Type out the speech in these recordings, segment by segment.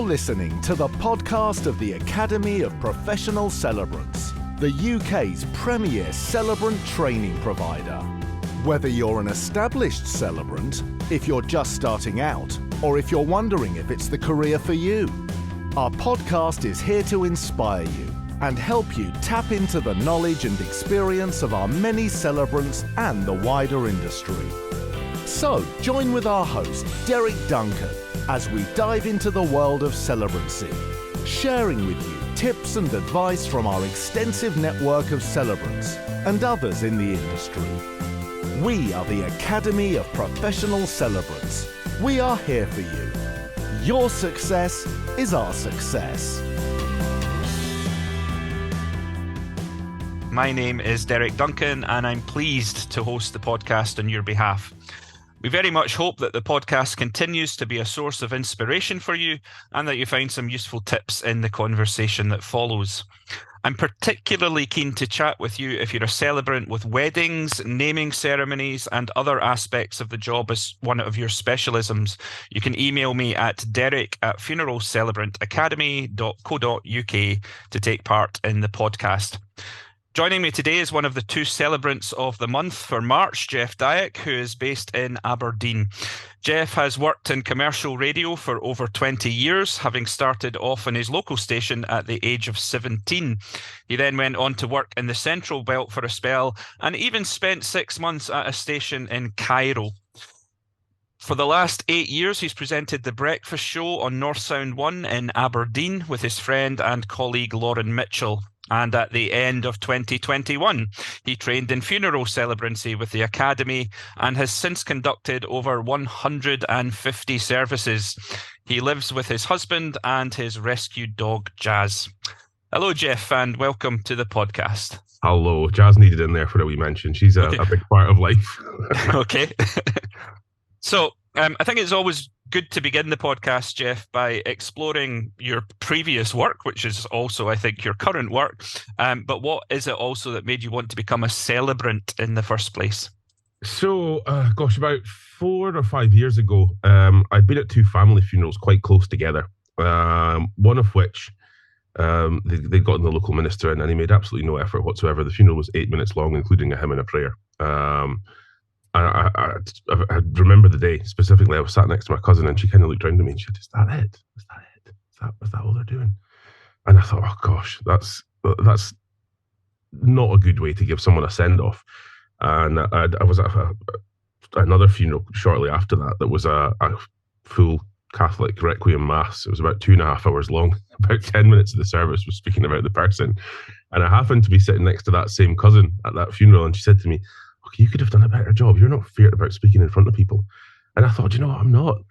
listening to the podcast of the Academy of Professional Celebrants, the UK's premier celebrant training provider. Whether you're an established celebrant, if you're just starting out, or if you're wondering if it's the career for you, our podcast is here to inspire you and help you tap into the knowledge and experience of our many celebrants and the wider industry. So, join with our host, Derek Duncan, as we dive into the world of celebrancy, sharing with you tips and advice from our extensive network of celebrants and others in the industry. We are the Academy of Professional Celebrants. We are here for you. Your success is our success. My name is Derek Duncan, and I'm pleased to host the podcast on your behalf. We very much hope that the podcast continues to be a source of inspiration for you and that you find some useful tips in the conversation that follows. I'm particularly keen to chat with you if you're a celebrant with weddings, naming ceremonies, and other aspects of the job as one of your specialisms. You can email me at derek@funeralcelebrantacademy.co.uk to take part in the podcast. Joining me today is one of the two celebrants of the month for March, Jeff Diack, who is based in Aberdeen. Jeff has worked in commercial radio for over 20 years, having started off on his local station at the age of 17. He then went on to work in the Central Belt for a spell and even spent 6 months at a station in Cairo. For the last 8 years, he's presented The Breakfast Show on North Sound 1 in Aberdeen with his friend and colleague Lauren Mitchell. And at the end of 2021, he trained in funeral celebrancy with the Academy and has since conducted over 150 services. He lives with his husband and his rescued dog, Jazz. Hello, Jeff, and welcome to the podcast. Hello. Jazz needed in there for a wee mention. She's a big part of life. Okay. So I think it's always good to begin the podcast, Jeff, by exploring your previous work, which is also, I think, your current work. But what is it also that made you want to become a celebrant in the first place? So, about 4 or 5 years ago, I'd been at two family funerals quite close together. One of which they got in the local minister and he made absolutely no effort whatsoever. The funeral was 8 minutes long, including a hymn and a prayer. I remember the day specifically. I was sat next to my cousin and she kind of looked around at me and she said, "Is that it? Is that it? Is that all they're doing?" And I thought, oh gosh, that's not a good way to give someone a send-off. And I was at another funeral shortly after that was a full Catholic Requiem Mass. It was about 2.5 hours long. About 10 minutes of the service was speaking about the person. And I happened to be sitting next to that same cousin at that funeral and she said to me, "Okay, you could have done a better job. You're not feared about speaking in front of people." And I thought, you know what, I'm not.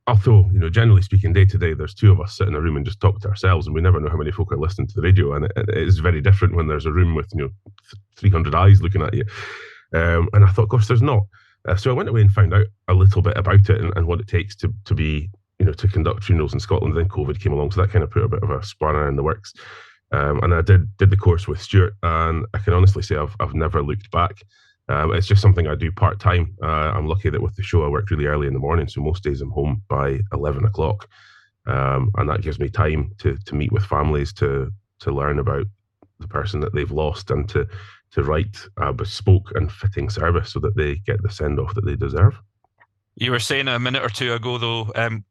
Although, generally speaking, day to day, there's two of us sit in a room and just talk to ourselves, and we never know how many folk are listening to the radio. And it is very different when there's a room with 300 eyes looking at you. And I thought, gosh, there's not. So I went away and found out a little bit about it and what it takes to be, to conduct funerals in Scotland. Then COVID came along, so that kind of put a bit of a spanner in the works. And I did the course with Stuart, and I can honestly say I've never looked back. It's just something I do part-time. I'm lucky that with the show I work really early in the morning, so most days I'm home by 11 o'clock. And that gives me time to meet with families, to learn about the person that they've lost, and to write a bespoke and fitting service so that they get the send-off that they deserve. You were saying a minute or two ago, though,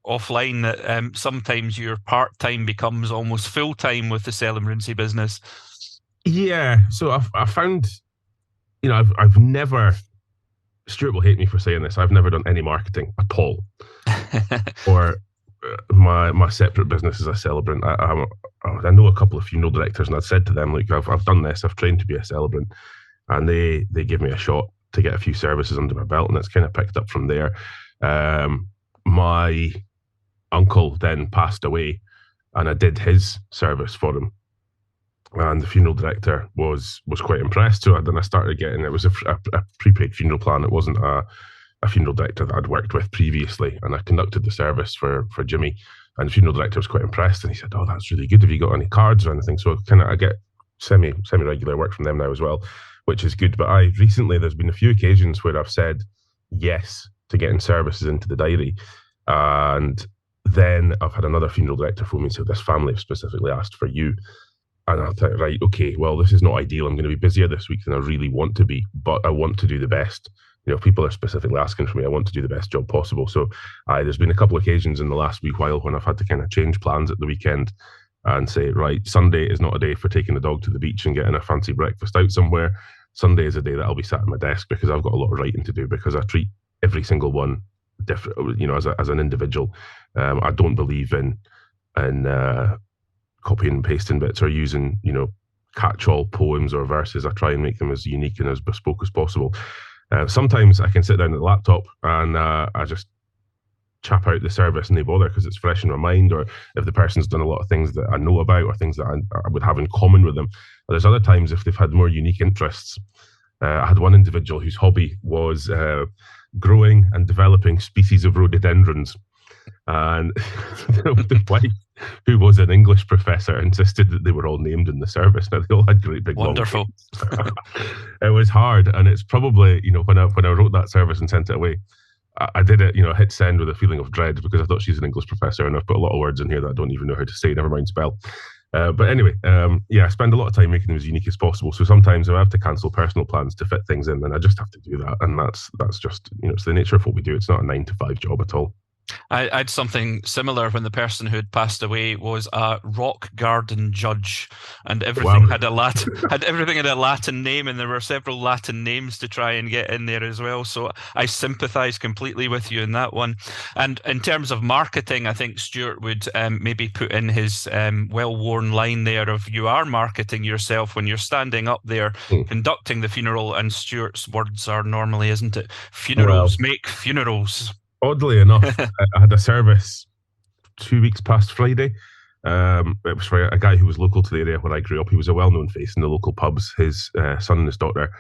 offline, that sometimes your part-time becomes almost full-time with the celebrancy business. Yeah. So I found, I've never, Stuart will hate me for saying this, I've never done any marketing at all. Or my separate business as a celebrant. I know a couple of funeral directors, and I've said to them, look, I've done this, I've trained to be a celebrant, and they give me a shot to get a few services under my belt, and it's kind of picked up from there. My uncle then passed away, and I did his service for him, and the funeral director was quite impressed. So then I started getting, it was a prepaid funeral plan. It wasn't a funeral director that I'd worked with previously, and I conducted the service for Jimmy, and the funeral director was quite impressed, and he said, "Oh, that's really good. Have you got any cards or anything?" So I get semi-regular work from them now as well, which is good. But there's been a few occasions where I've said yes to getting services into the diary, and Then I've had another funeral director phone me and say, this family have specifically asked for you. And I thought, right, okay, well, this is not ideal. I'm going to be busier this week than I really want to be, but I want to do the best. If people are specifically asking for me, I want to do the best job possible. So there's been a couple of occasions in the last week while when I've had to kind of change plans at the weekend and say, right, Sunday is not a day for taking the dog to the beach and getting a fancy breakfast out somewhere. Sunday is a day that I'll be sat at my desk because I've got a lot of writing to do, because I treat every single one different, as an individual. I don't believe in copying and pasting bits or using, catch-all poems or verses. I try and make them as unique and as bespoke as possible. Sometimes I can sit down at the laptop and I just chap out the service and they bother because it's fresh in my mind, or if the person's done a lot of things that I know about or things that I would have in common with them. But there's other times if they've had more unique interests. I had one individual whose hobby was growing and developing species of rhododendrons. And the wife, who was an English professor, insisted that they were all named in the service. Now, they all had great big Wonderful. long names. It was hard, and it's probably, when I wrote that service and sent it away, I did it, hit send with a feeling of dread, because I thought she's an English professor and I've put a lot of words in here that I don't even know how to say, never mind spell. But anyway, I spend a lot of time making them as unique as possible. So sometimes if I have to cancel personal plans to fit things in, then I just have to do that. And that's just, it's the nature of what we do. It's not a 9-to-5 job at all. I had something similar when the person who had passed away was a rock garden judge, and everything had everything had a Latin name, and there were several Latin names to try and get in there as well. So I sympathise completely with you in that one. And in terms of marketing, I think Stuart would maybe put in his well-worn line there of, you are marketing yourself when you're standing up there conducting the funeral, and Stuart's words are normally, isn't it? Funerals make funerals. Oddly enough, I had a service 2 weeks past Friday. It was for a guy who was local to the area where I grew up. He was a well-known face in the local pubs. His son and his daughter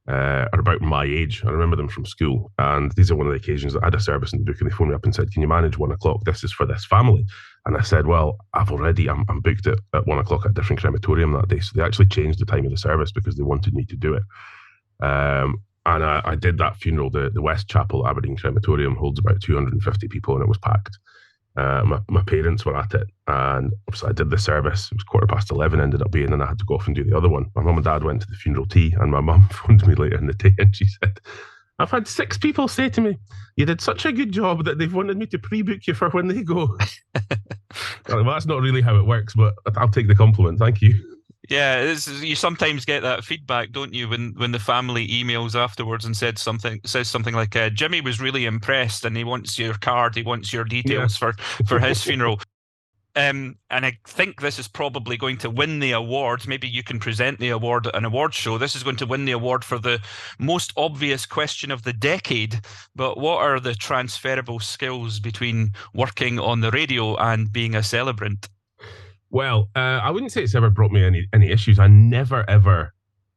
are about my age. I remember them from school. And these are one of the occasions that I had a service in the book, and they phoned me up and said, can you manage 1 o'clock? This is for this family. And I said, well, I'm booked at 1 o'clock at a different crematorium that day. So they actually changed the time of the service because they wanted me to do it. And I did that funeral. The West Chapel Aberdeen Crematorium holds about 250 people, and it was packed. My parents were at it, and obviously I did the service. It was 11:15 ended up being, and I had to go off and do the other one. My mum and dad went to the funeral tea, and my mum phoned me later in the day, and she said, I've had 6 people say to me, you did such a good job that they've wanted me to pre-book you for when they go. Well, that's not really how it works, but I'll take the compliment. Thank you. Yeah, you sometimes get that feedback, don't you, when the family emails afterwards and says something like, Jimmy was really impressed and he wants your card, he wants your details for his funeral. And I think this is probably going to win the award. Maybe you can present the award at an award show. This is going to win the award for the most obvious question of the decade. But what are the transferable skills between working on the radio and being a celebrant? Well, I wouldn't say it's ever brought me any issues. I never, ever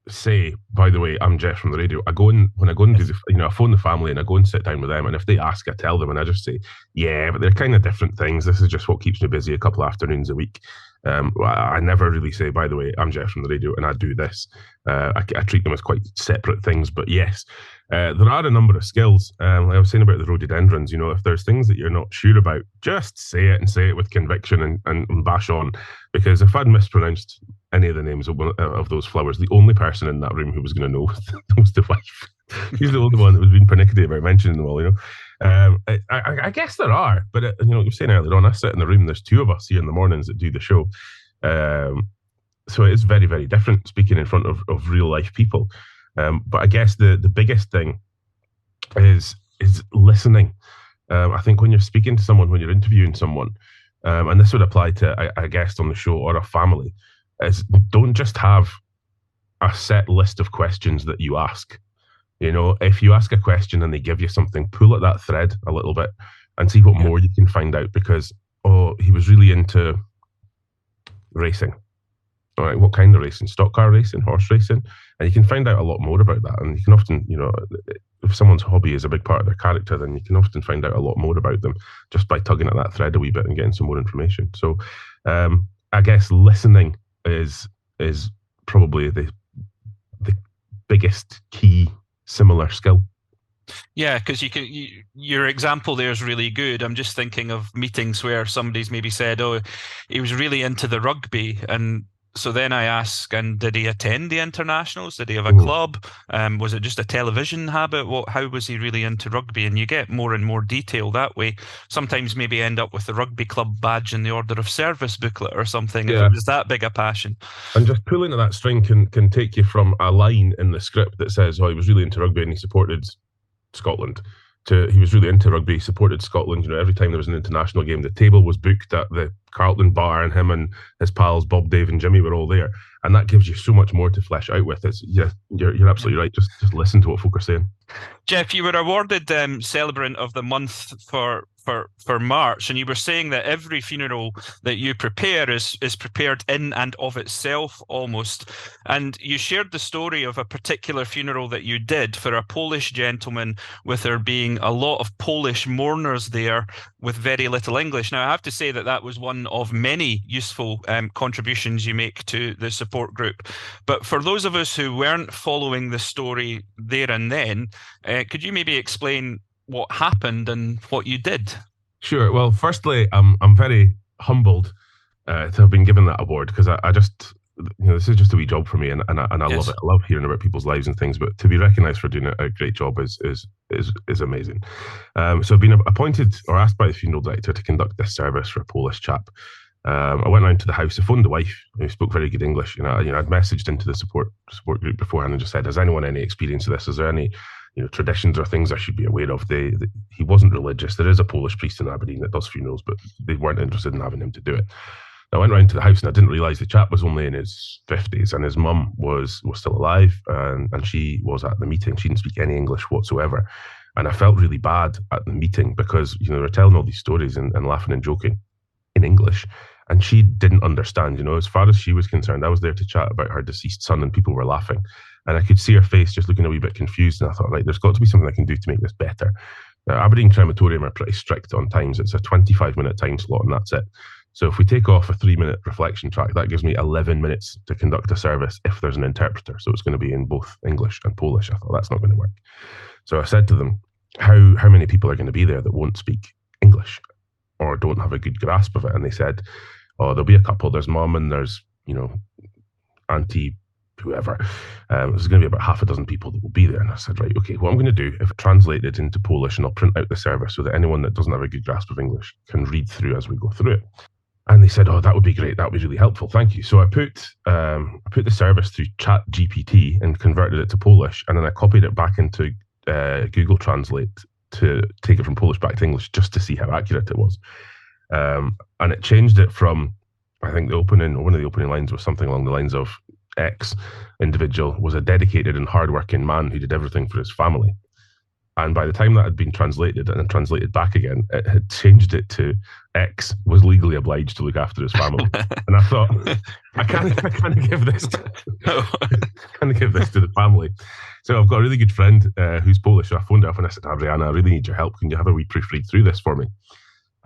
say, by the way, I'm Jeff from the radio. When I go and do I phone the family and I go and sit down with them. And if they ask, I tell them, and I just say, yeah, but they're kind of different things. This is just what keeps me busy a couple of afternoons a week. I never really say, by the way, I'm Jeff from the radio and I do this. I treat them as quite separate things. But yes, there are a number of skills. Like I was saying about the rhododendrons, if there's things that you're not sure about, just say it, and say it with conviction, and bash on. Because if I'd mispronounced any of the names of those flowers, the only person in that room who was going to know was the wife. She's the only one that was being pernickety about mentioning them all, I guess there are, but you were saying earlier on, I sit in the room, there's 2 of us here in the mornings that do the show. So it is very, very different speaking in front of real life people. But I guess the biggest thing is listening. I think when you're speaking to someone, when you're interviewing someone, and this would apply to a guest on the show or a family, is don't just have a set list of questions that you ask. If you ask a question and they give you something, pull at that thread a little bit and see what more you can find out. Because, he was really into racing. All right, what kind of racing? Stock car racing, horse racing? And you can find out a lot more about that. And you can often, if someone's hobby is a big part of their character, then you can often find out a lot more about them just by tugging at that thread a wee bit and getting some more information. So I guess listening is probably the biggest key similar skill. Yeah, because your example there is really good. I'm just thinking of meetings where somebody's maybe said, "Oh, he was really into the rugby," and so then I ask, "And did he attend the internationals? Did he have a Mhm. club? Was it just a television habit? How was he really into rugby?" And you get more and more detail that way. Sometimes maybe end up with the rugby club badge in the Order of Service booklet or something if it Yeah. was that big a passion. And just pulling at that string can take you from a line in the script that says, "Oh, he was really into rugby and he supported Scotland," to he was really into rugby, supported Scotland. Every time there was an international game, the table was booked at the Carlton bar, and him and his pals Bob, Dave, and Jimmy were all there. And that gives you so much more to flesh out with. You're absolutely right. Just listen to what folk are saying. Jeff, you were awarded Celebrant of the Month for March, and you were saying that every funeral that you prepare is prepared in and of itself almost. And you shared the story of a particular funeral that you did for a Polish gentleman, with there being a lot of Polish mourners there with very little English. Now, I have to say that that was one of many useful contributions you make to the support group. But for those of us who weren't following the story there and then, could you maybe explain what happened and what you did? Sure. Well, firstly, I'm very humbled to have been given that award, because I just, this is just a wee job for me, and I love Yes. it. I love hearing about people's lives and things, but to be recognised for doing a great job is amazing. So I've been appointed or asked by the funeral director to conduct this service for a Polish chap. I went round to the house. I phoned the wife, who spoke very good English. I'd messaged into the support group beforehand and just said, "Has anyone any experience of this? Is there any traditions or things I should be aware of?" He wasn't religious. There is a Polish priest in Aberdeen that does funerals, but they weren't interested in having him to do it. I went round to the house and I didn't realise the chap was only in his 50s, and his mum was still alive, and she was at the meeting. She didn't speak any English whatsoever. And I felt really bad at the meeting because, they were telling all these stories and laughing and joking in English. And she didn't understand, as far as she was concerned. I was there to chat about her deceased son, and people were laughing. And I could see her face just looking a wee bit confused. And I thought, right, there's got to be something I can do to make this better. Aberdeen Crematorium are pretty strict on times. It's a 25-minute time slot, and that's it. So if we take off a 3-minute reflection track, that gives me 11 minutes to conduct a service if there's an interpreter. So it's going to be in both English and Polish. I thought, that's not going to work. So I said to them, how many people are going to be there that won't speak English or don't have a good grasp of it? And they said, "Oh, there'll be a couple. There's mum and there's, auntie, whoever. There's going to be about half a dozen people that will be there." And I said, right, okay, what I'm going to do, if I translate it into Polish, and I'll print out the service so that anyone that doesn't have a good grasp of English can read through as we go through it. And they said, "Oh, that would be great. That would be really helpful. Thank you." So I put the service through Chat GPT and converted it to Polish, and then I copied it back into Google Translate to take it from Polish back to English just to see how accurate it was. And it changed it from, I think one of the opening lines was something along the lines of, "X individual was a dedicated and hardworking man who did everything for his family." And by the time that had been translated and then translated back again, it had changed it to, "X was legally obliged to look after his family." And I thought, I can't give this to the family. So I've got a really good friend who's Polish. So I phoned her up and I said, "Adriana, I really need your help. Can you have a wee proofread through this for me?"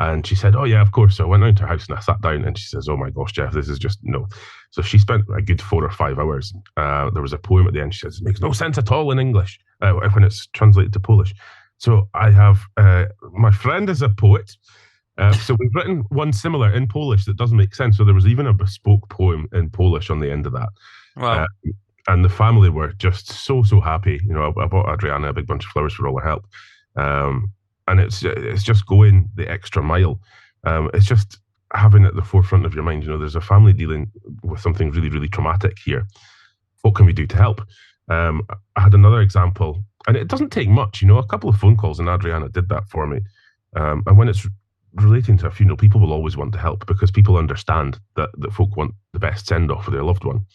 And she said, "Oh yeah, of course." So I went round to her house and I sat down, and she says, "Oh my gosh, Jeff, this is just no." So she spent a good 4 or 5 hours. There was a poem at the end. She says, "It makes no sense at all in English when it's translated to Polish." So I have, my friend is a poet. So we've written one similar in Polish that doesn't make sense. So there was even a bespoke poem in Polish on the end of that. Wow. And the family were just so happy. I bought Adriana a big bunch of flowers for all her help. And it's just going the extra mile. It's just having it at the forefront of your mind. There's a family dealing with something really, really traumatic here. What can we do to help? I had another example, and it doesn't take much. A couple of phone calls, and Adriana did that for me. And when it's relating to a funeral, people will always want to help because people understand that folk want the best send-off for their loved one.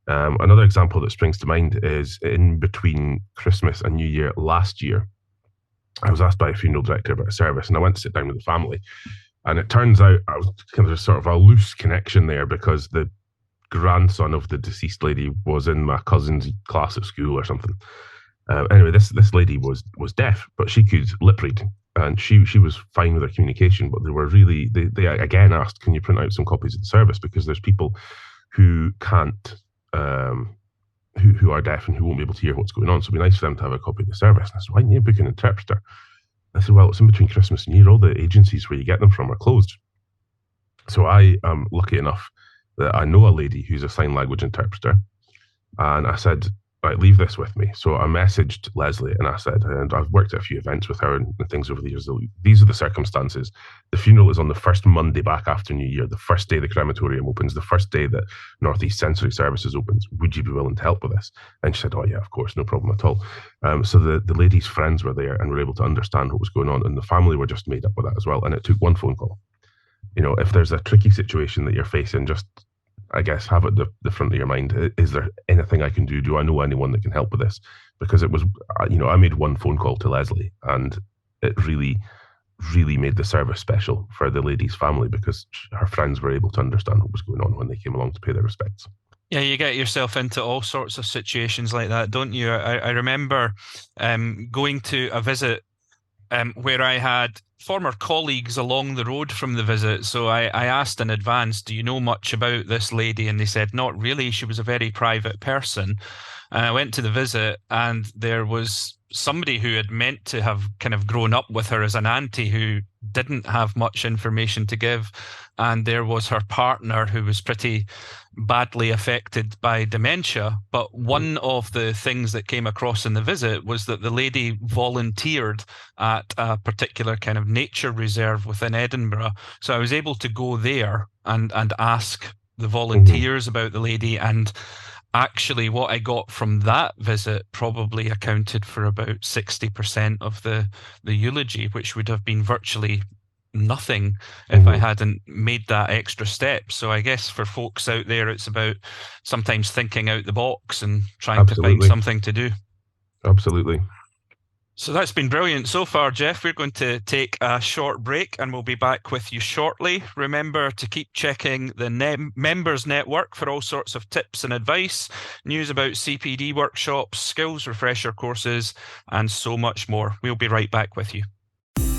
Another example that springs to mind is in between Christmas and New Year last year. I was asked by a funeral director about a service, and I went to sit down with the family. And it turns out I was kind of sort of a loose connection there because the grandson of the deceased lady was in my cousin's class at school or something. Anyway, this lady was deaf, but she could lip read, and she was fine with her communication. But they again asked, "Can you print out some copies of the service?" Because there's people who can't who are deaf and who won't be able to hear what's going on. So it'd be nice for them to have a copy of the service. And I said, why didn't you book an interpreter? I said, well, it's in between Christmas and New Year. All the agencies where you get them from are closed. So I am lucky enough that I know a lady who's a sign language interpreter. And I said, right, leave this with me. So I messaged Leslie and I said, and I've worked at a few events with her and things over the years. These are the circumstances. The funeral is on the first Monday back after New Year, the first day the crematorium opens, the first day that Northeast Sensory Services opens. Would you be willing to help with this? And she said, oh yeah, of course, no problem at all. So the lady's friends were there and were able to understand what was going on. And the family were just made up with that as well. And it took one phone call. If there's a tricky situation that you're facing, just, I guess, have it the front of your mind. Is there anything I can do? Do I know anyone that can help with this? Because it was, I made one phone call to Leslie and it really, really made the service special for the lady's family because her friends were able to understand what was going on when they came along to pay their respects. Yeah, you get yourself into all sorts of situations like that, don't you? I remember going to a visit where I had former colleagues along the road from the visit. So I asked in advance, do you know much about this lady? And they said, not really. She was a very private person. And I went to the visit and there was somebody who had meant to have kind of grown up with her as an auntie who didn't have much information to give. And there was her partner who was pretty badly affected by dementia. But one of the things that came across in the visit was that the lady volunteered at a particular kind of nature reserve within Edinburgh. So I was able to go there and ask the volunteers about the lady, and actually what I got from that visit probably accounted for about 60% of the eulogy, which would have been virtually nothing if I hadn't made that extra step. So I guess for folks out there, it's about sometimes thinking out the box and trying to find something to do. Absolutely. So that's been brilliant so far, Jeff. We're going to take a short break and we'll be back with you shortly. Remember to keep checking the members network for all sorts of tips and advice, news about CPD workshops, skills refresher courses, and so much more. We'll be right back with you.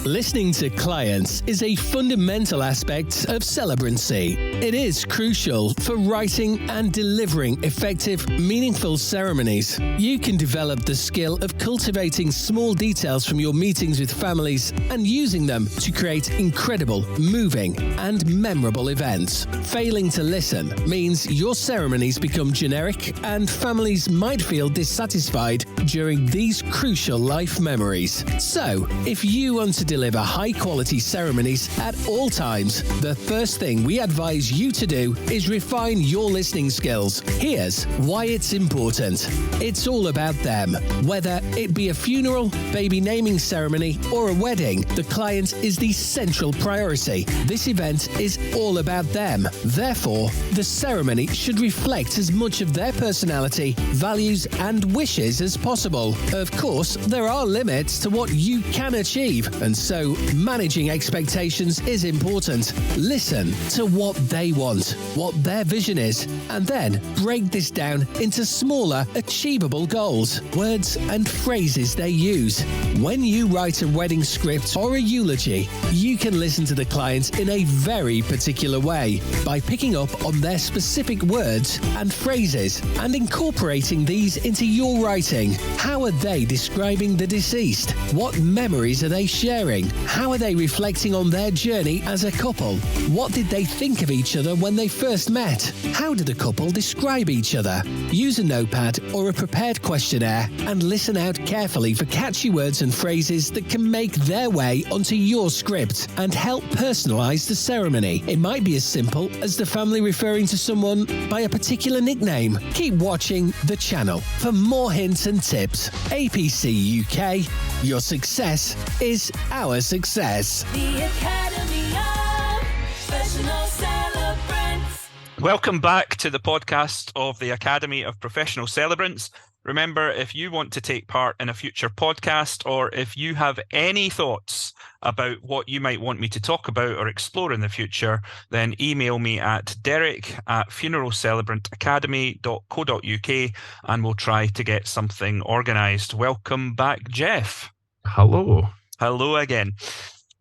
Listening to clients is a fundamental aspect of Celebrancy. It is crucial for writing and delivering effective, meaningful ceremonies. You can develop the skill of cultivating small details from your meetings with families and using them to create incredible, moving, and memorable events. Failing to listen means your ceremonies become generic and families might feel dissatisfied during these crucial life memories. So, if you want to deliver high-quality ceremonies at all times, the first thing we advise you to do is refine your listening skills. Here's why it's important. It's all about them. Whether it be a funeral, baby naming ceremony, or a wedding, the client is the central priority. This event is all about them. Therefore, the ceremony should reflect as much of their personality, values, and wishes as possible. Of course, there are limits to what you can achieve, and so managing expectations is important. Listen to what they want, what their vision is, and then break this down into smaller, achievable goals, words and phrases they use. When you write a wedding script or a eulogy, you can listen to the client in a very particular way by picking up on their specific words and phrases and incorporating these into your writing. How are they describing the deceased? What memories are they sharing? How are they reflecting on their journey as a couple? What did they think of each other when they first met? How did the couple describe each other? Use a notepad or a prepared questionnaire and listen out carefully for catchy words and phrases that can make their way onto your script and help personalize the ceremony. It might be as simple as the family referring to someone by a particular nickname. Keep watching the channel for more hints and tips. APC UK, your success is our success. The Academy of Professional Celebrants. Welcome back to the podcast of the Academy of Professional Celebrants. Remember, if you want to take part in a future podcast, or if you have any thoughts about what you might want me to talk about or explore in the future, then email me at derek@funeralcelebrantacademy.co.uk and we'll try to get something organised. Welcome back, Jeff. Hello. Hello again.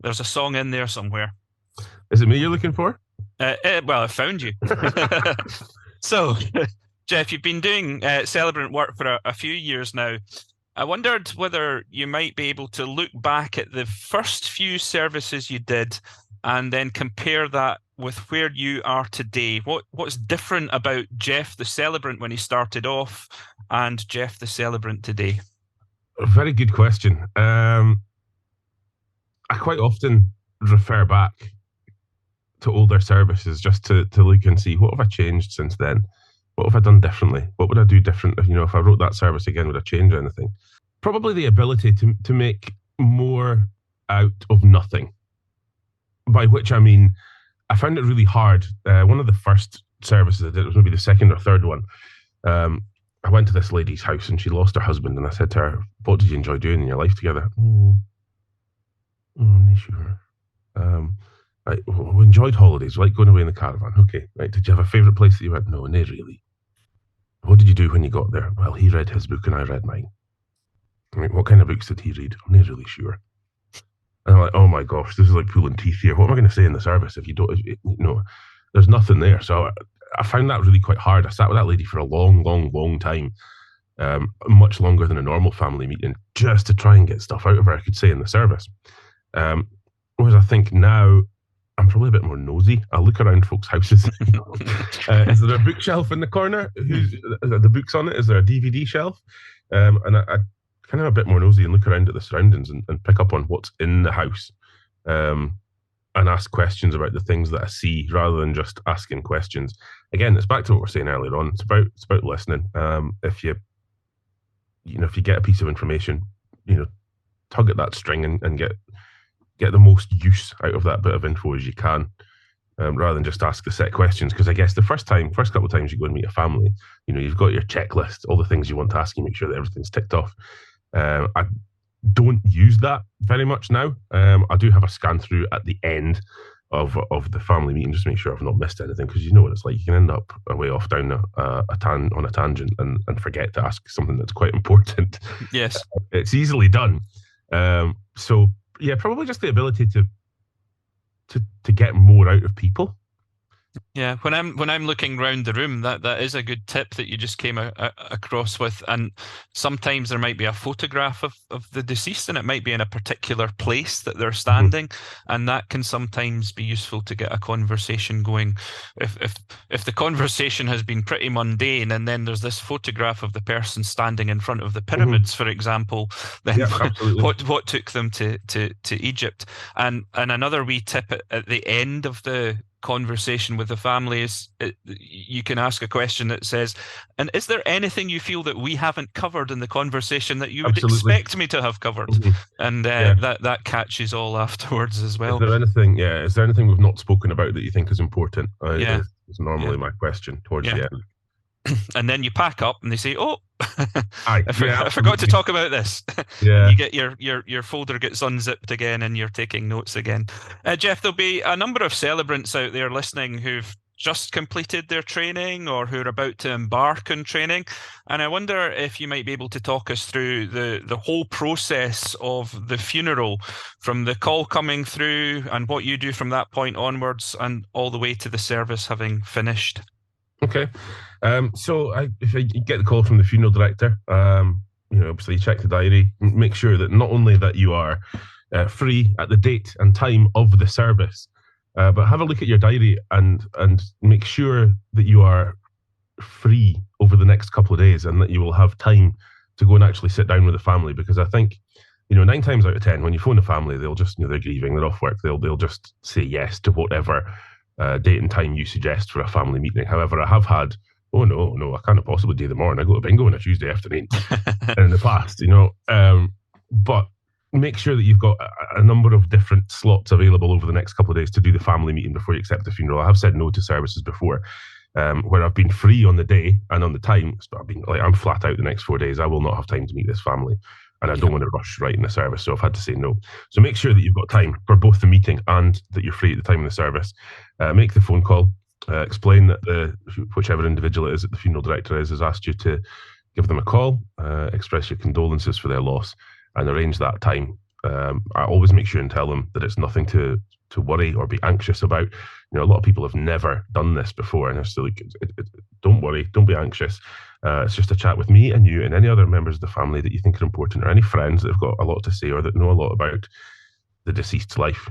There's a song in there somewhere. Is it me you're looking for? Well, I found you. So, Jeff, you've been doing Celebrant work for a few years now. I wondered whether you might be able to look back at the first few services you did and then compare that with where you are today. What's different about Jeff the Celebrant when he started off and Jeff the Celebrant today? A very good question. I quite often refer back to older services just to look and see, what have I changed since then? What have I done differently? What would I do different if I wrote that service again? Would I change anything? Probably the ability to make more out of nothing. By which I mean, I found it really hard. One of the first services I did, it was maybe the second or third one. I went to this lady's house and she lost her husband, and I said to her, "What did you enjoy doing in your life together?" I'm not sure. We enjoyed holidays, like going away in the caravan. Okay, right. Did you have a favourite place that you went? No, not really. What did you do when you got there? Well, he read his book and I read mine. Right, what kind of books did he read? I'm not really sure. And I'm like, oh my gosh, this is like pulling teeth here. What am I going to say in the service if you don't, there's nothing there. So I found that really quite hard. I sat with that lady for a long time, much longer than a normal family meeting, just to try and get stuff out of her I could say in the service. Whereas I think now I'm probably a bit more nosy. I look around folks' houses. Is there a bookshelf in the corner? The books on it? Is there a DVD shelf? And I kind of a bit more nosy and look around at the surroundings and pick up on what's in the house, and ask questions about the things that I see rather than just asking questions. Again, it's back to what we were saying earlier on. It's about listening. If you get a piece of information, tug at that string and get the most use out of that bit of info as you can, rather than just ask the set questions. Because I guess the first couple of times you go and meet a family, you've got your checklist, all the things you want to ask, you make sure that everything's ticked off. I don't use that very much now. I do have a scan through at the end of the family meeting just to make sure I've not missed anything, because you know what it's like. You can end up way off down on a tangent and forget to ask something that's quite important. Yes. It's easily done. So yeah, probably just the ability to get more out of people. Yeah, when I'm looking around the room, that is a good tip that you just came across with. And sometimes there might be a photograph of the deceased, and it might be in a particular place that they're standing, and that can sometimes be useful to get a conversation going. If the conversation has been pretty mundane, and then there's this photograph of the person standing in front of the pyramids, for example, then what took them to Egypt? And another wee tip at the end of the conversation with the family is you can ask a question that says, and is there anything you feel that we haven't covered in the conversation that you would expect me to have covered? And that catches all afterwards as well. Is there anything we've not spoken about that you think is important? Is normally my question towards the end. And then you pack up and they say, "Oh, I forgot to talk about this." Yeah. You get your folder gets unzipped again and you're taking notes again. Jeff, there'll be a number of celebrants out there listening who've just completed their training or who are about to embark on training. And I wonder if you might be able to talk us through the whole process of the funeral, from the call coming through and what you do from that point onwards and all the way to the service having finished. Okay. So if I get the call from the funeral director, obviously you check the diary, make sure that not only that you are free at the date and time of the service, but have a look at your diary and make sure that you are free over the next couple of days and that you will have time to go and actually sit down with the family. Because I think, 9 times out of 10, when you phone the family, they'll just, they're grieving, they're off work, they'll just say yes to whatever date and time you suggest for a family meeting. However, I have had, oh no, I can't possibly do the morning. I go to bingo on a Tuesday afternoon in the past, but make sure that you've got a number of different slots available over the next couple of days to do the family meeting before you accept the funeral. I have said no to services before, where I've been free on the day and on the time, but I've been like, I'm flat out the next 4 days. I will not have time to meet this family, and I don't want to rush right in the service, so I've had to say no. So make sure that you've got time for both the meeting and that you're free at the time of the service. Make the phone call. Explain that whichever individual it is that the funeral director has asked you to give them a call, express your condolences for their loss, and arrange that time. I always make sure and tell them that it's nothing to worry or be anxious about. A lot of people have never done this before, and it's like, don't worry, don't be anxious. It's just a chat with me and you and any other members of the family that you think are important, or any friends that have got a lot to say or that know a lot about the deceased's life.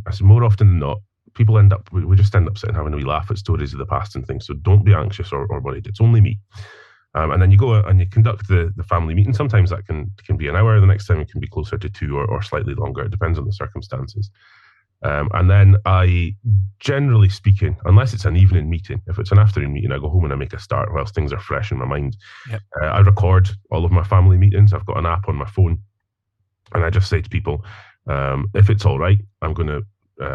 As more often than not, people we just end up sitting having a wee laugh at stories of the past and things. So don't be anxious or worried. It's only me. And then you go and you conduct the family meeting. Sometimes that can be an hour. The next time it can be closer to 2 or slightly longer. It depends on the circumstances. And then I, generally speaking, unless it's an evening meeting, if it's an afternoon meeting, I go home and I make a start whilst things are fresh in my mind. Yep. I record all of my family meetings. I've got an app on my phone, and I just say to people, if it's all right, I'm going to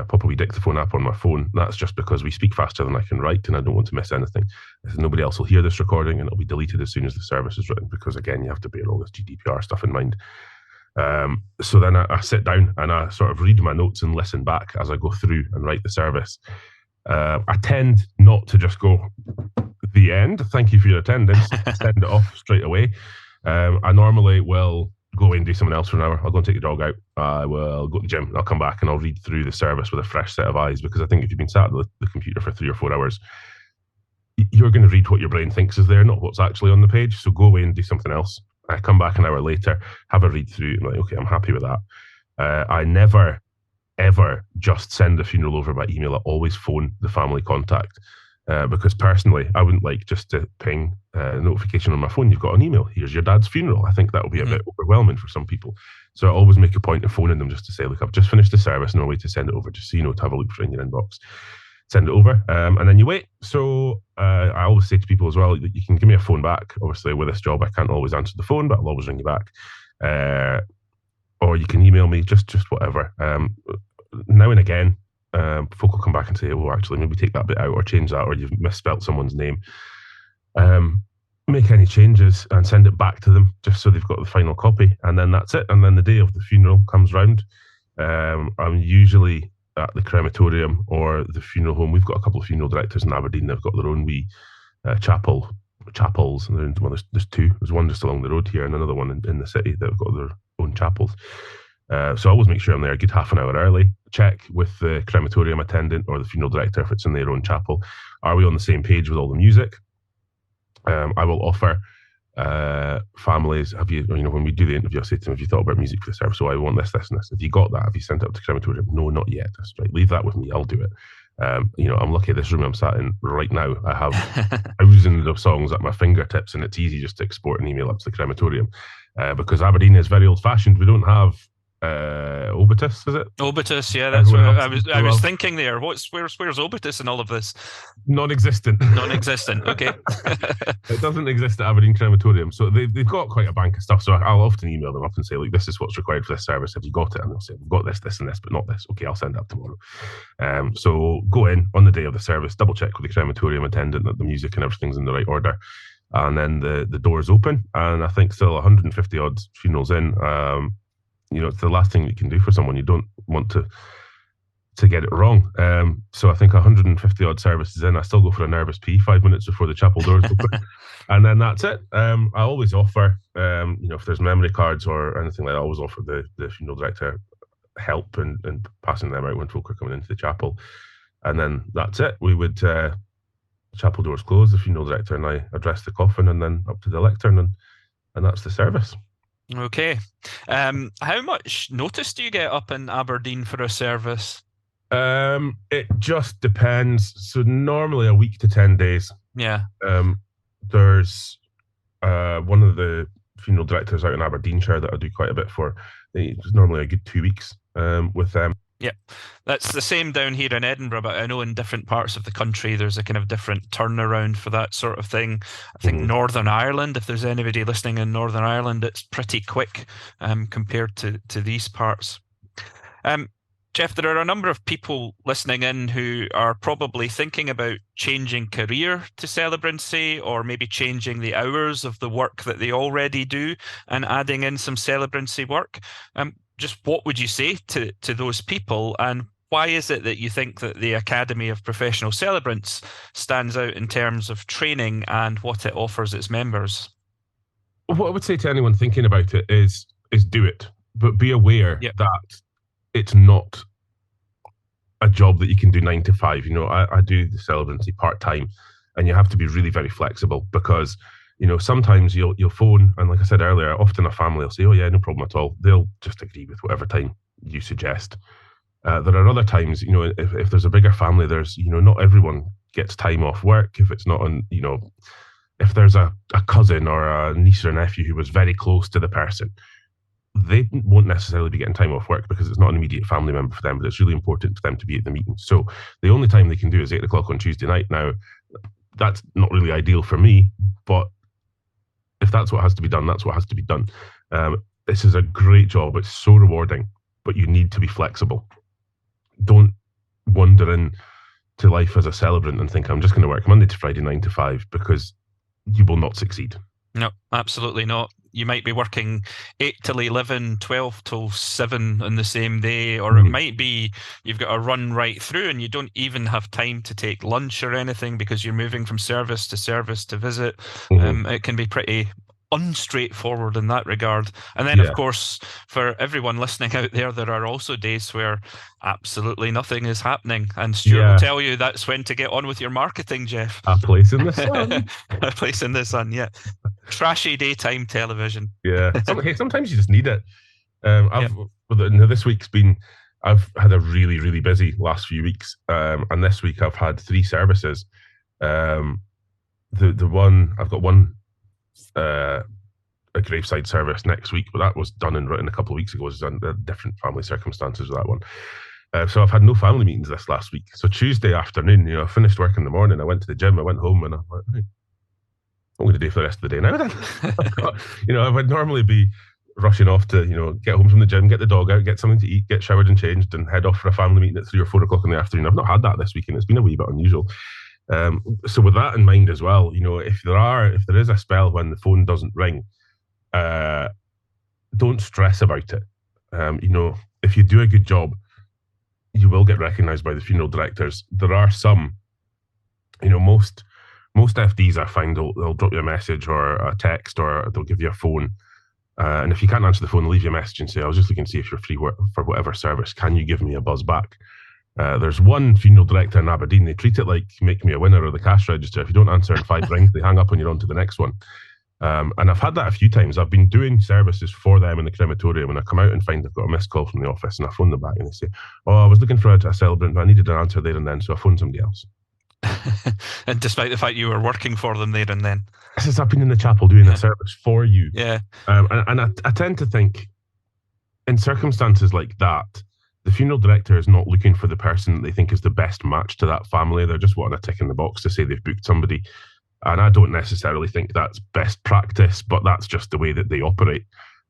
pop a wee dictaphone app on my phone. That's just because we speak faster than I can write, and I don't want to miss anything. Nobody else will hear this recording, and it'll be deleted as soon as the service is written, because again, you have to bear all this GDPR stuff in mind. So then I sit down and I sort of read my notes and listen back as I go through and write the service. I tend not to just go, the end, thank you for your attendance, send it off straight away. I normally will go away and do something else for an hour. I'll go and take the dog out. I will go to the gym. I'll come back and I'll read through the service with a fresh set of eyes, because I think if you've been sat at the computer for 3 or 4 hours, you're going to read what your brain thinks is there, not what's actually on the page. So go away and do something else. I come back an hour later, have a read through, and like, okay, I'm happy with that. I never, ever just send the funeral over by email. I always phone the family contact, because personally, I wouldn't like just to ping a notification on my phone. You've got an email. Here's your dad's funeral. I think that will be a bit overwhelming for some people. So I always make a point of phoning them just to say, look, I've just finished the service, no way to send it over, just so you know, to have a look for it in your inbox. Send it over, and then you wait. So I always say to people as well that you can give me a phone back. Obviously, with this job, I can't always answer the phone, but I'll always ring you back. Or you can email me, just whatever. Now and again, folk will come back and say, "Oh, actually, maybe take that bit out or change that, or you've misspelt someone's name." Make any changes and send it back to them, just so they've got the final copy, and then that's it. And then the day of the funeral comes round. I'm usually at the crematorium or the funeral home. We've got a couple of funeral directors in Aberdeen. They've got their own wee chapels. And there's 2. There's one just along the road here and another one in the city that have got their own chapels. So I always make sure I'm there a good half an hour early. Check with the crematorium attendant or the funeral director if it's in their own chapel. Are we on the same page with all the music? I will offer families, when we do the interview, I say to them, have you thought about music for the service? So I want this, and this. Have you got that? Have you sent it up to crematorium? No, not yet. That's right. Leave that with me. I'll do it. I'm lucky this room I'm sat in right now, I have thousands of songs at my fingertips, and it's easy just to export an email up to the crematorium, because Aberdeen is very old fashioned. We don't have Obitus, is it? Obitus, yeah, that's what I was thinking there. Where's Obitus in all of this? Non-existent. Okay. It doesn't exist at Aberdeen Crematorium, so they've got quite a bank of stuff. So I'll often email them up and say, like, this is what's required for this service. Have you got it? And they'll say, we've got this, and this, but not this. Okay, I'll send it up tomorrow. So go in on the day of the service, double check with the crematorium attendant that the music and everything's in the right order, and then the doors open. And I think still 150 odd funerals in. It's the last thing you can do for someone. You don't want to get it wrong. So I think 150 odd services in, I still go for a nervous pee 5 minutes before the chapel doors open. And then that's it. I always offer, if there's memory cards or anything like that, I always offer the funeral director help and passing them out when folk are coming into the chapel. And then that's it. We would, chapel doors close, the funeral director and I address the coffin, and then up to the lectern, and that's the service. Okay. How much notice do you get up in Aberdeen for a service? It just depends. So normally a week to 10 days. Yeah. There's one of the funeral directors out in Aberdeenshire that I do quite a bit for. It's normally a good 2 weeks with them. Yeah, that's the same down here in Edinburgh, but I know in different parts of the country there's a kind of different turnaround for that sort of thing. I think Northern Ireland, if there's anybody listening in Northern Ireland, it's pretty quick compared to these parts. Jeff, there are a number of people listening in who are probably thinking about changing career to Celebrancy, or maybe changing the hours of the work that they already do and adding in some Celebrancy work. Just what would you say to those people, and why is it that you think that the Academy of Professional Celebrants stands out in terms of training and what it offers its members? What I would say to anyone thinking about it is do it, but be aware that it's not a job that you can do 9 to 5. I do the Celebrancy part-time, and you have to be really very flexible because, sometimes you'll phone, and like I said earlier, often a family will say, oh yeah, no problem at all. They'll just agree with whatever time you suggest. There are other times, if there's a bigger family, there's, not everyone gets time off work. If it's not on, if there's a cousin or a niece or nephew who was very close to the person, they won't necessarily be getting time off work because it's not an immediate family member for them, but it's really important for them to be at the meeting. So the only time they can do is 8 o'clock on Tuesday night. Now, that's not really ideal for me, but if that's what has to be done, that's what has to be done. This is a great job. It's so rewarding, but you need to be flexible. Don't wander into life as a celebrant and think, I'm just going to work Monday to Friday, 9 to 5, because you will not succeed. No, absolutely not. You might be working 8 till 11, 12 till 7 on the same day, or it might be you've got to run right through and you don't even have time to take lunch or anything because you're moving from service to visit. It can be pretty unstraightforward in that regard. And then, of course, for everyone listening out there, there are also days where absolutely nothing is happening. And Stuart will tell you that's when to get on with your marketing, Jeff. A place in the sun. A place in the sun, yeah. Trashy daytime television. Yeah. Sometimes you just need it. This week's been, I've had a really, really busy last few weeks. And this week I've had 3 services. I've got one a graveside service next week, but that was done and written a couple of weeks ago. It was done different family circumstances with that one. So I've had no family meetings this last week. So Tuesday afternoon, I finished work in the morning. I went to the gym. I went home and I went, hey, what am I going to do for the rest of the day now then? I would normally be rushing off to, get home from the gym, get the dog out, get something to eat, get showered and changed, and head off for a family meeting at 3 or 4 o'clock in the afternoon. I've not had that this weekend. It's been a wee bit unusual. So with that in mind as well, if there is a spell when the phone doesn't ring, don't stress about it. If you do a good job, you will get recognised by the funeral directors. There are some, most FDs I find they'll drop you a message or a text, or they'll give you a phone. And if you can't answer the phone, they'll leave you a message and say, I was just looking to see if you're free for whatever service. Can you give me a buzz back? There's one funeral director in Aberdeen. They treat it like Make Me a Winner or the cash register. If you don't answer in 5 rings, they hang up and you're on to the next one. And I've had that a few times. I've been doing services for them in the crematorium, and I come out and find they've got a missed call from the office, and I phone them back and they say, oh, I was looking for a celebrant, but I needed an answer there and then, so I phoned somebody else. And despite the fact you were working for them there and then. This is, I've been in the chapel doing a service for you. Yeah. And I tend to think, in circumstances like that, the funeral director is not looking for the person that they think is the best match to that family. They're just wanting a tick in the box to say they've booked somebody. And I don't necessarily think that's best practice, but that's just the way that they operate.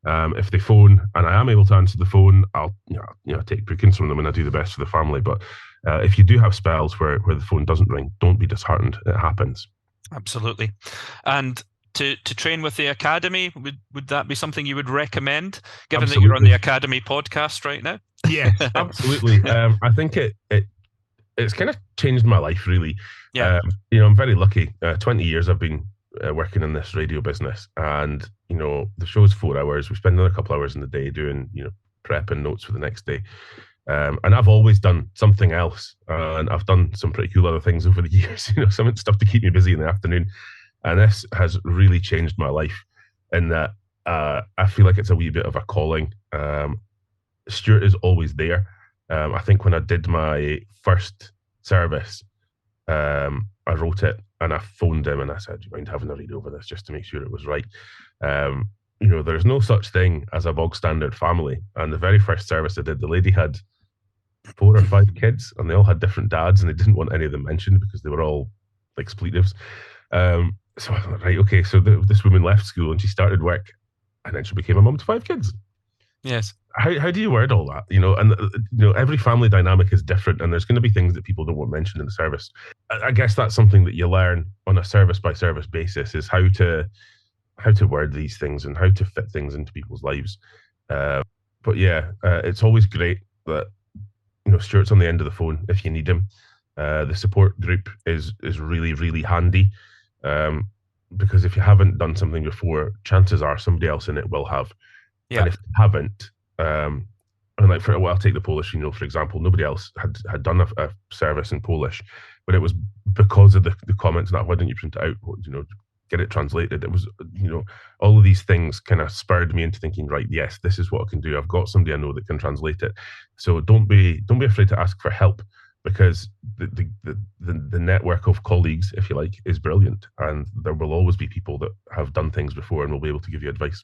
If they phone and I am able to answer the phone, I'll take bookings from them and I do the best for the family. But if you do have spells where the phone doesn't ring, don't be disheartened. It happens. Absolutely. And to train with the Academy, would that be something you would recommend, given Absolutely. that you're on the Academy podcast right now? Yeah, absolutely. I think it's kind of changed my life, really. Yeah. I'm very lucky. 20 years I've been working in this radio business, and the show's 4 hours. We spend another couple hours in the day doing prep and notes for the next day. And I've always done something else, and I've done some pretty cool other things over the years. Some stuff to keep me busy in the afternoon. And this has really changed my life in that I feel like it's a wee bit of a calling. Stuart is always there. I think when I did my first service, I wrote it and I phoned him and I said, do you mind having a read over this just to make sure it was right? There's no such thing as a bog standard family. And the very first service I did, the lady had 4 or 5 kids, and they all had different dads, and they didn't want any of them mentioned because they were all expletives. So I thought, right, okay, so this woman left school and she started work, and then she became a mum to 5 kids. Yes. How do you word all that? Every family dynamic is different, and there's going to be things that people don't want mentioned in the service. I guess that's something that you learn on a service by service basis, is how to word these things and how to fit things into people's lives. But yeah, it's always great that Stuart's on the end of the phone if you need him. The support group is really, really handy, because if you haven't done something before, chances are somebody else in it will have. Yeah. And if you haven't, And like I'll take the Polish, for example, nobody else had done a service in Polish, but it was because of the comments that, why didn't you print it out? Get it translated. It was, all of these things kind of spurred me into thinking, right, yes, this is what I can do. I've got somebody I know that can translate it. So don't be afraid to ask for help, because the network of colleagues, if you like, is brilliant, and there will always be people that have done things before and will be able to give you advice.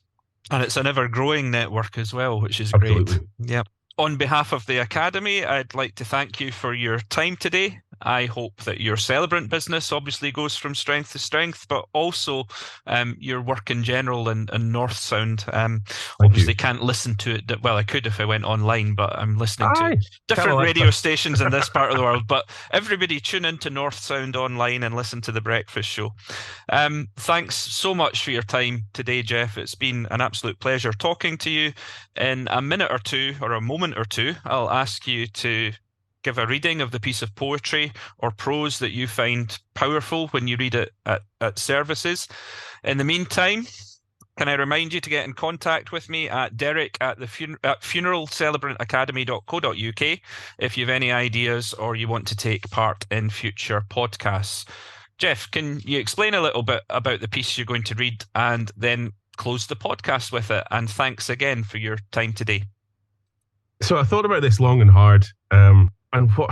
And it's an ever-growing network as well, which is Absolutely great. Yep. On behalf of the Academy, I'd like to thank you for your time today. I hope that your Celebrant business obviously goes from strength to strength, but also your work in general and North Sound. Obviously can't listen to it. Well, I could if I went online, but I'm listening to different radio stations in this part of the world. But everybody tune into North Sound online and listen to The Breakfast Show. Thanks so much for your time today, Jeff. It's been an absolute pleasure talking to you. In a minute or two, or a moment or two, I'll ask you to give a reading of the piece of poetry or prose that you find powerful when you read it at services. In the meantime, can I remind you to get in contact with me at Derek at funeralcelebrantacademy.co.uk if you have any ideas or you want to take part in future podcasts. Jeff, can you explain a little bit about the piece you're going to read and then close the podcast with it? And thanks again for your time today. So I thought about this long and hard, and what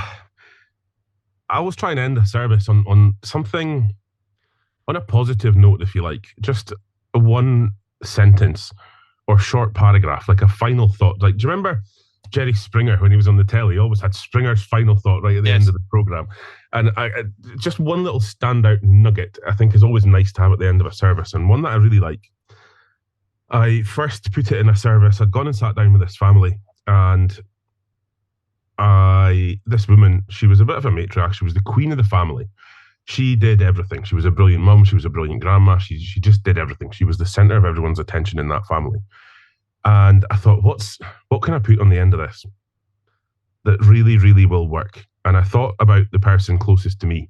I was trying to end the service on something, on a positive note, if you like, just a one sentence or short paragraph, like a final thought. Like, do you remember Jerry Springer when he was on the telly? He always had Springer's final thought right at the end of the program. And I just one little standout nugget I think is always nice to have at the end of a service, and one that I really like. I first put it in a service. I'd gone and sat down with this family, and this woman, she was a bit of a matriarch. She was the queen of the family. She did everything. She was a brilliant mum. She was a brilliant grandma. She just did everything. She was the center of everyone's attention in that family. And I thought, what can I put on the end of this that really, really will work? And I thought about the person closest to me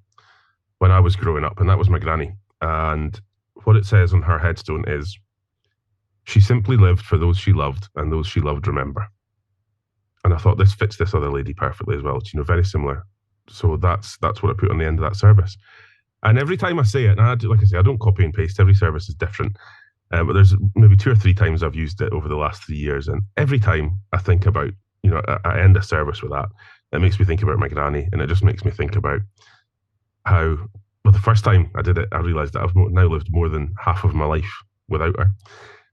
when I was growing up, and that was my granny. And what it says on her headstone is, she simply lived for those she loved, and those she loved remember. And I thought this fits this other lady perfectly as well. It's, very similar. So that's what I put on the end of that service. And every time I say it, and like I say, I don't copy and paste. Every service is different. But there's maybe 2 or 3 times I've used it over the last 3 years. And every time I think about, I end a service with that, it makes me think about my granny. And it just makes me think about how, well, the first time I did it, I realized that I've now lived more than half of my life without her.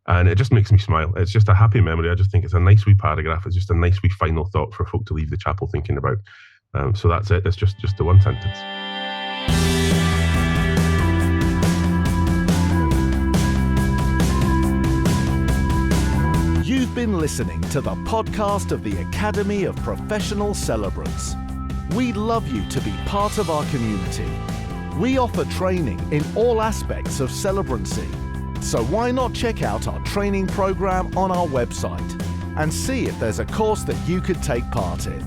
And it just makes me smile. It's just a happy memory. I just think it's a nice wee paragraph. It's just a nice wee final thought for folk to leave the chapel thinking about. So that's it. It's just the one sentence. You've been listening to the podcast of the Academy of Professional Celebrants. We'd love you to be part of our community. We offer training in all aspects of celebrancy. So why not check out our training program on our website and see if there's a course that you could take part in.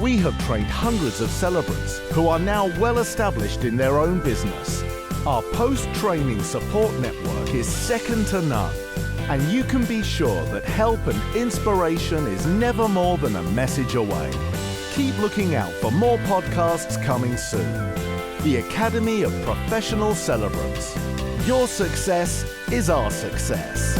We have trained hundreds of celebrants who are now well established in their own business. Our post-training support network is second to none, and you can be sure that help and inspiration is never more than a message away. Keep looking out for more podcasts coming soon. The Academy of Professional Celebrants. Your success is our success.